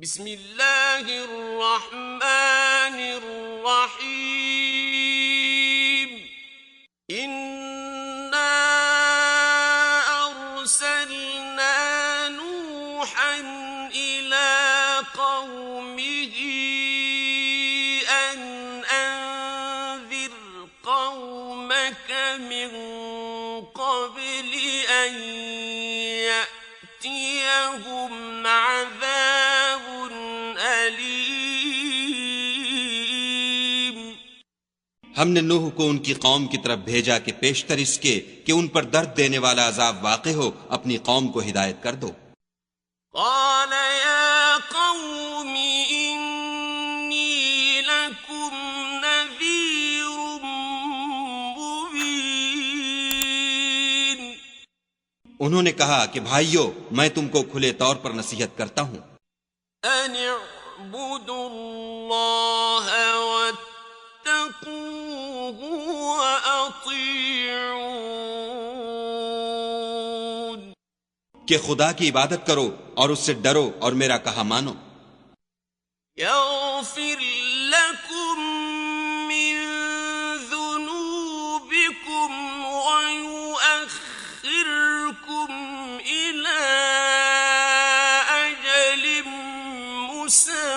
بسم اللہ الرحمن الرحیم انا ارسلنا نوحا الى قومه ان انذر قومك من قبل ان يأتيهم عذاب علیم۔ ہم نے نوح کو ان کی قوم کی طرف بھیجا کہ پیشتر اس کے کہ ان پر درد دینے والا عذاب واقع ہو اپنی قوم کو ہدایت کر دو۔ قال یا قوم انی لکم نذیر مبین۔ انہوں نے کہا کہ بھائیو میں تم کو کھلے طور پر نصیحت کرتا ہوں، ان اعبدوا اللہ واتقوہ واطیعون، کہ خدا کی عبادت کرو اور اس سے ڈرو اور میرا کہا مانو۔ یغفر لکم من ذنوبکم ویؤخرکم الی اجل مسمی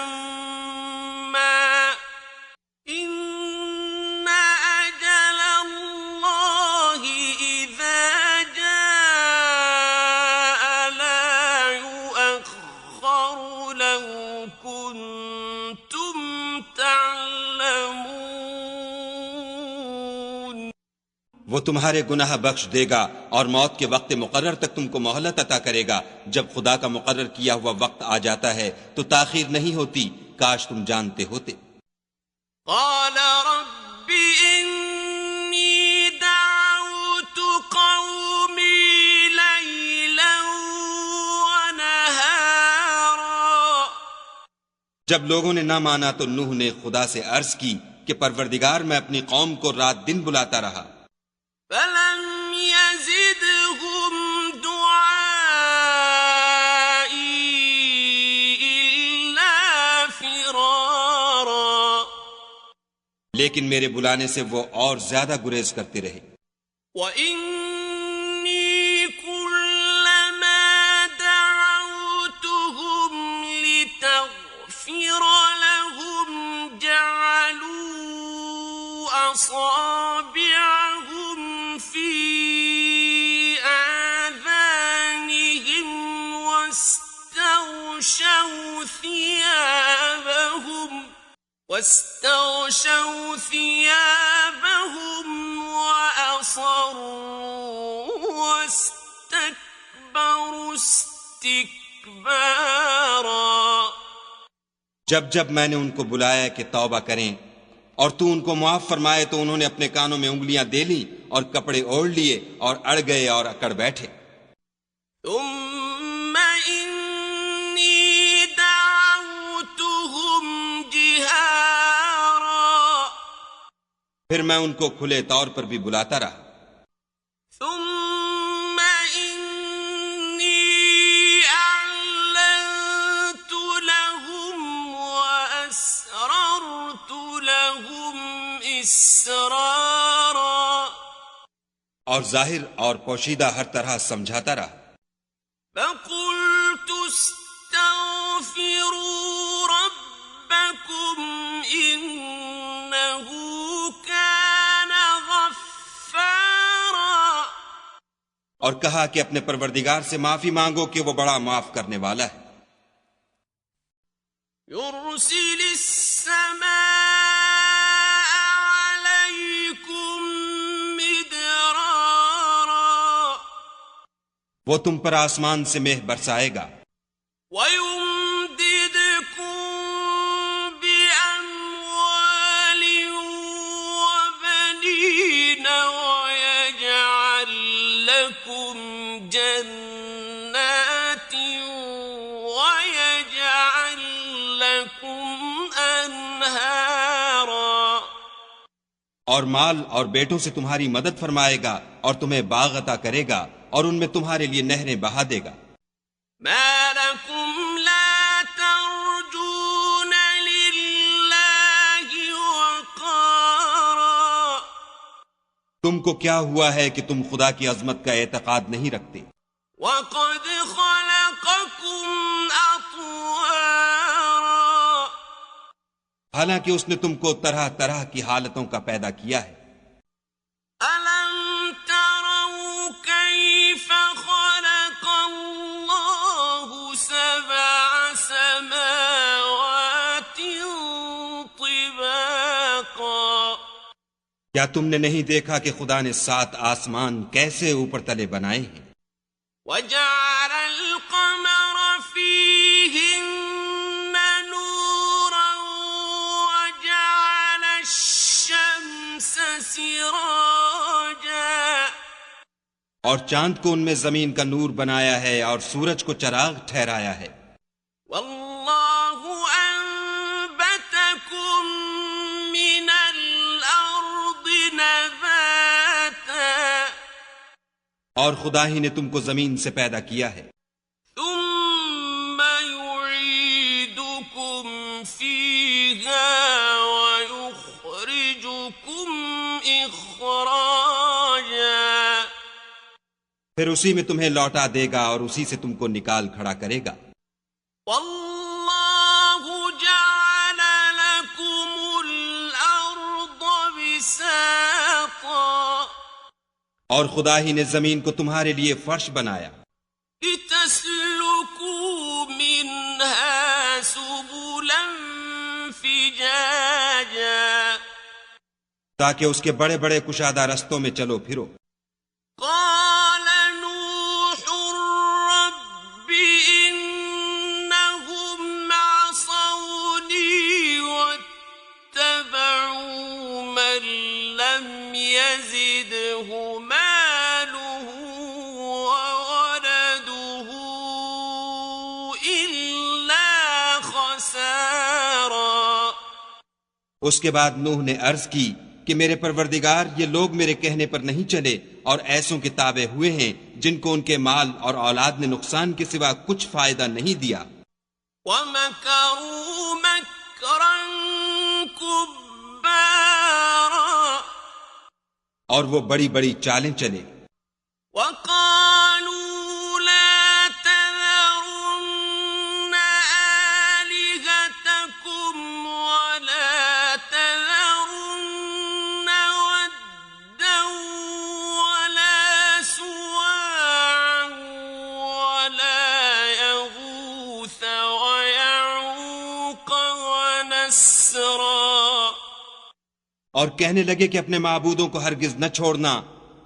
ان اجل اللہ اذا جاء لا یؤخر لو کنتم تعلمون۔ وہ تمہارے گناہ بخش دے گا اور موت کے وقت مقرر تک تم کو مہلت عطا کرے گا۔ جب خدا کا مقرر کیا ہوا وقت آ جاتا ہے تو تاخیر نہیں ہوتی، کاش تم جانتے ہوتے۔ قال رب انی دعوت قومی لیلا ونہارا۔ جب لوگوں نے نہ مانا تو نوح نے خدا سے عرض کی کہ پروردگار میں اپنی قوم کو رات دن بلاتا رہا، فلم يزدهم دعائي إلا فرارا۔ لیکن میرے بلانے سے وہ اور زیادہ گریز کرتے رہے۔ وَإِنِّي كُلَّمَا دَعَوْتُهُمْ لِتَغْفِرَ لَهُمْ جَعَلُوا أَصَابِعَهُمْ فِي آذَانِهِمْ واستغشوا ثيابهم وأصروا واستكبروا استكبارا۔ جب جب میں نے ان کو بلایا کہ توبہ کریں اور تو ان کو معاف فرمائے تو انہوں نے اپنے کانوں میں انگلیاں دے لیں اور کپڑے اوڑھ لیے اور اڑ گئے اور اکڑ بیٹھے۔ ثم إني دعوتهم جهارا۔ پھر میں ان کو کھلے طور پر بھی بلاتا رہا۔ ثم إني أعلنت لهم وأسررت لهم إسرارا۔ اور ظاہر اور پوشیدہ ہر طرح سمجھاتا رہا۔ فقلت استغفروا ربكم إنه كان غفارا۔ اور کہا کہ اپنے پروردگار سے معافی مانگو کہ وہ بڑا معاف کرنے والا ہے۔ يرسل السماء عليكم مدرارا۔ وہ تم پر آسمان سے مہ برسائے گا، ويمددكم بأموال وبنين ويجعل لكم جنات ويجعل لكم أنهارا۔ اور مال اور بیٹوں سے تمہاری مدد فرمائے گا اور تمہیں باغ عطا کرے گا اور ان میں تمہارے لیے نہریں بہا دے گا۔ ما لكم لا ترجون تم کو کیا ہوا ہے کہ تم خدا کی عظمت کا اعتقاد نہیں رکھتے؟ وَقَدْ خَلَقَكُمْ أَطْوَارًا حالانکہ اس نے تم کو طرح طرح کی حالتوں کا پیدا کیا ہے۔ أَلَمْ تَرَوْا كَيْفَ خَلَقَ اللَّهُ سَبْعَ سَمَاوَاتٍ طِبَاقًا کیا تم نے نہیں دیکھا کہ خدا نے 7 آسمان کیسے اوپر تلے بنائے ہیں؟ وَجَعَلَ الْقَمَرَ فِيهِنَّ نُورًا وَجَعَلَ الشَّمْسَ سِرَاجًا اور چاند کو ان میں زمین کا نور بنایا ہے اور سورج کو چراغ ٹھہرایا ہے۔ وَاللَّهُ أَنبَتَكُم مِّنَ الْأَرْضِ نَبَاتًا اور خدا ہی نے تم کو زمین سے پیدا کیا ہے۔ ثُمَّ يُعِيدُكُمْ فِيهَا وَيُخْرِجُكُمْ إِخْرَاجًا پھر اسی میں تمہیں لوٹا دے گا اور اسی سے تم کو نکال کھڑا کرے گا۔ وَاللَّهُ جَعَلَ لَكُمُ الْأَرْضَ بِسَاطًا اور خدا ہی نے زمین کو تمہارے لیے فرش بنایا، لِتَسْلُكُوا مِنْهَا سُبُلًا فِجَاجًا تاکہ اس کے بڑے بڑے کشادہ رستوں میں چلو پھرو۔ قَالَ نُوحٌ رَبِّ إِنَّهُمْ عَصَوْنِي وَاتَّبَعُوا مَن لَّمْ يَزِدْهُ مَالُهُ وَوَلَدُهُ إِلَّا خَسَارًا اس کے بعد نوح نے عرض کی کہ میرے پروردگار، یہ لوگ میرے کہنے پر نہیں چلے اور ایسوں کے تابع ہوئے ہیں جن کو ان کے مال اور اولاد نے نقصان کے سوا کچھ فائدہ نہیں دیا۔ وَمَكَرُوا مَكْرًا كُبَّارًا اور وہ بڑی بڑی چالیں چلے۔ وَقَالُوا لَا تَذَرُنَّ آلِهَتَكُمْ وَلَا تَذَرُنَّ وَدًّا وَلَا سُوَاعًا وَلَا يَغُوثَ وَيَعُوقَ وَنَسْرًا اور کہنے لگے کہ اپنے معبودوں کو ہرگز نہ چھوڑنا،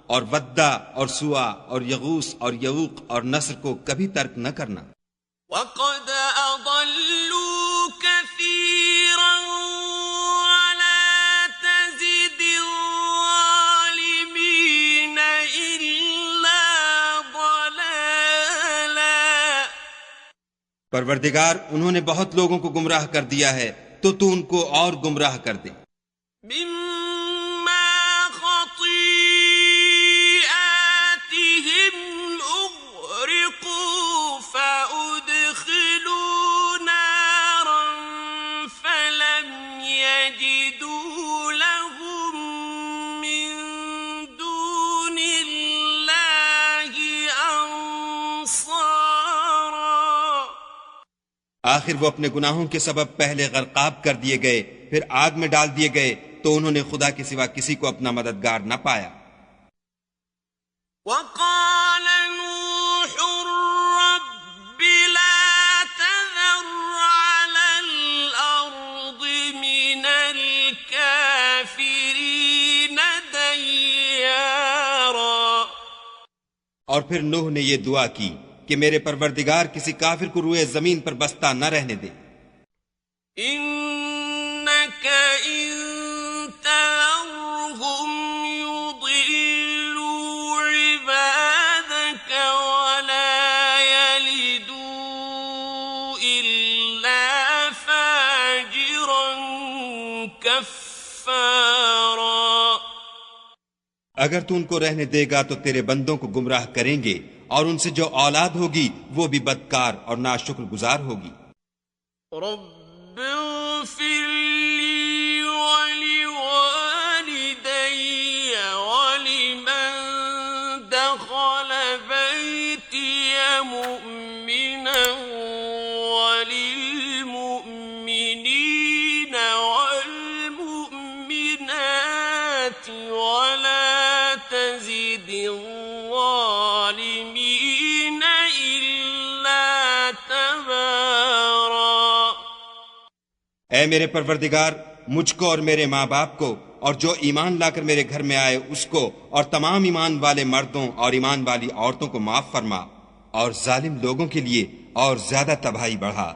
اور ودّا اور سوا اور یغوث اور یعوق اور نصر کو کبھی ترک نہ کرنا۔ وَقَدْ أَضَلُّوا كَثِيرًا وَلَا تَزِدِ الظَّالِمِينَ إِلَّا ضَلَالًا پروردگار، انہوں نے بہت لوگوں کو گمراہ کر دیا ہے، تو ان کو اور گمراہ کر دے۔ مِمَّا خَطِيئَاتِهِمْ أُغْرِقُوا فَأُدْخِلُوا نَارًا فَلَمْ يَجِدُوا لَهُم مِّن دُونِ اللَّهِ أَنصَارًا آخر وہ اپنے گناہوں کے سبب پہلے غرقاب کر دیے گئے، پھر آگ میں ڈال دیے گئے، تو انہوں نے خدا کے سوا کسی کو اپنا مددگار نہ پایا۔ وَقَالَ نُوحٌ رَبِّ لَا تَذَرْ عَلَى الْأَرْضِ مِنَ الْكَافِرِينَ دَيَّارًا اور پھر نوح نے یہ دعا کی کہ میرے پروردگار کسی کافر کو روئے زمین پر بستہ نہ رہنے دے۔ إِنَّكَ إِن تَذَرْهُمْ يُضِلُّوا عِبَادَكَ وَلَا يَلِدُوا إِلَّا فَاجِرًا كَفَّارًا اگر تو ان کو رہنے دے گا تو تیرے بندوں کو گمراہ کریں گے، اور ان سے جو اولاد ہوگی وہ بھی بدکار اور ناشکر گزار ہوگی۔ رب اغفر لي ولوالدي ولجميع اے میرے پروردگار، مجھ کو اور میرے ماں باپ کو اور جو ایمان لا کر میرے گھر میں آئے اس کو اور تمام ایمان والے مردوں اور ایمان والی عورتوں کو معاف فرما، اور ظالم لوگوں کے لیے اور زیادہ تباہی بڑھا۔